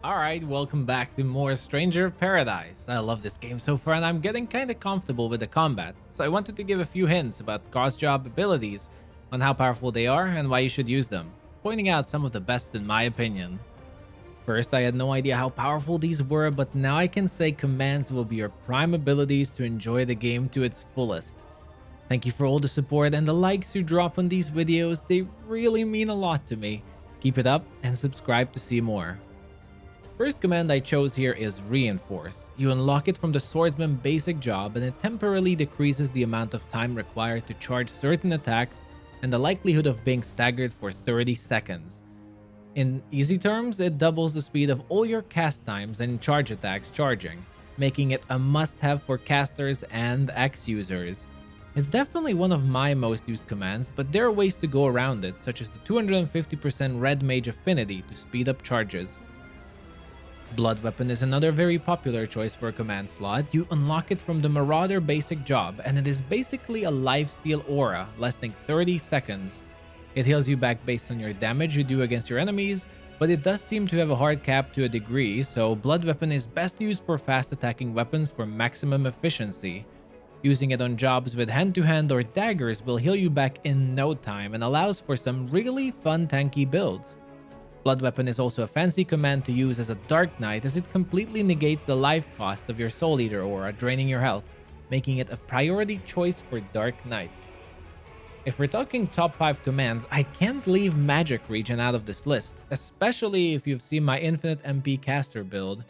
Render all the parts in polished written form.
Alright, welcome back to more Stranger of Paradise. I love this game so far and I'm getting kinda comfortable with the combat, so I wanted to give a few hints about cross-job abilities, on how powerful they are and why you should use them, pointing out some of the best in my opinion. First, I had no idea how powerful these were, but now I can say commands will be your prime abilities to enjoy the game to its fullest. Thank you for all the support and the likes you drop on these videos, they really mean a lot to me. Keep it up and subscribe to see more. First command I chose here is Reinforce. You unlock it from the Swordsman basic job and it temporarily decreases the amount of time required to charge certain attacks and the likelihood of being staggered for 30 seconds. In easy terms, it doubles the speed of all your cast times and charge attacks charging, making it a must-have for casters and X users. It's definitely one of my most used commands, but there are ways to go around it, such as the 250% Red Mage affinity to speed up charges. Blood Weapon is another very popular choice for a command slot. You unlock it from the Marauder basic job, and it is basically a lifesteal aura lasting 30 seconds. It heals you back based on your damage you do against your enemies, but it does seem to have a hard cap to a degree, so Blood Weapon is best used for fast attacking weapons for maximum efficiency. Using it on jobs with hand-to-hand or daggers will heal you back in no time and allows for some really fun tanky builds. Blood Weapon is also a fancy command to use as a Dark Knight as it completely negates the life cost of your Soul Eater aura, draining your health, making it a priority choice for Dark Knights. If we're talking top 5 commands, I can't leave Magic Regen out of this list, especially if you've seen my Infinite MP caster build.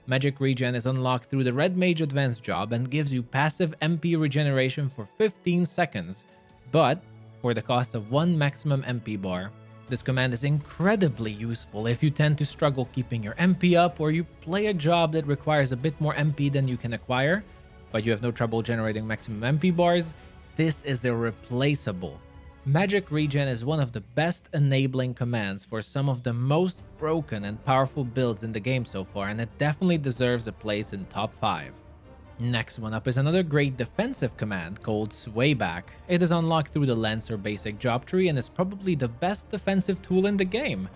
Magic Regen is unlocked through the Red Mage Advanced job and gives you passive MP regeneration for 15 seconds, but for the cost of 1 maximum MP bar. This command is incredibly useful if you tend to struggle keeping your MP up or you play a job that requires a bit more MP than you can acquire, but you have no trouble generating maximum MP bars. This is irreplaceable. Magic Regen is one of the best enabling commands for some of the most broken and powerful builds in the game so far, and it definitely deserves a place in top 5. Next one up is another great defensive command called Swayback. It is unlocked through the Lancer basic job tree and is probably the best defensive tool in the game.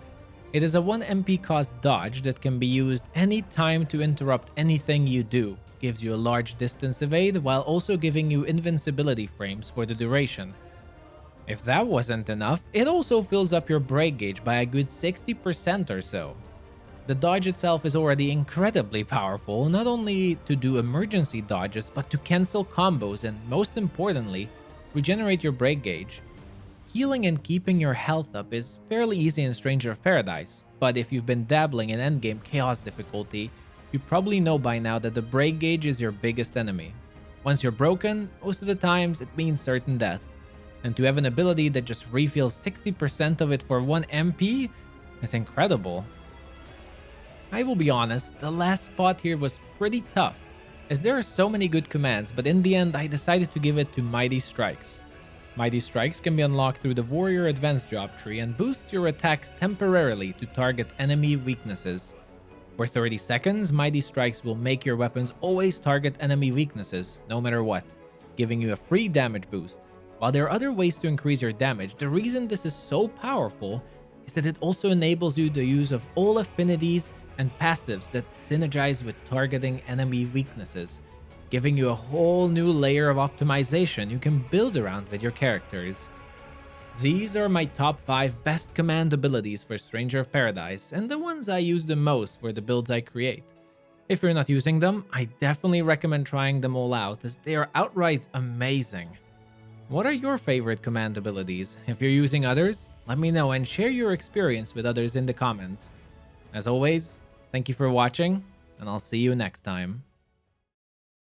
It is a 1 MP cost dodge that can be used any time to interrupt anything you do, gives you a large distance evade while also giving you invincibility frames for the duration. If that wasn't enough, it also fills up your break gauge by a good 60% or so. The dodge itself is already incredibly powerful, not only to do emergency dodges, but to cancel combos and, most importantly, regenerate your break gauge. Healing and keeping your health up is fairly easy in Stranger of Paradise, but if you've been dabbling in endgame chaos difficulty, you probably know by now that the break gauge is your biggest enemy. Once you're broken, most of the times it means certain death, and to have an ability that just refills 60% of it for 1 MP is incredible. I will be honest, the last spot here was pretty tough, as there are so many good commands, but in the end I decided to give it to Mighty Strikes. Mighty Strikes can be unlocked through the Warrior Advanced job tree and boosts your attacks temporarily to target enemy weaknesses. For 30 seconds, Mighty Strikes will make your weapons always target enemy weaknesses, no matter what, giving you a free damage boost. While there are other ways to increase your damage, the reason this is so powerful is that it also enables you the use of all affinities and passives that synergize with targeting enemy weaknesses, giving you a whole new layer of optimization you can build around with your characters. These are my top 5 best command abilities for Stranger of Paradise, and the ones I use the most for the builds I create. If you're not using them, I definitely recommend trying them all out, as they are outright amazing. What are your favorite command abilities? If you're using others, let me know and share your experience with others in the comments. As always, thank you for watching, and I'll see you next time.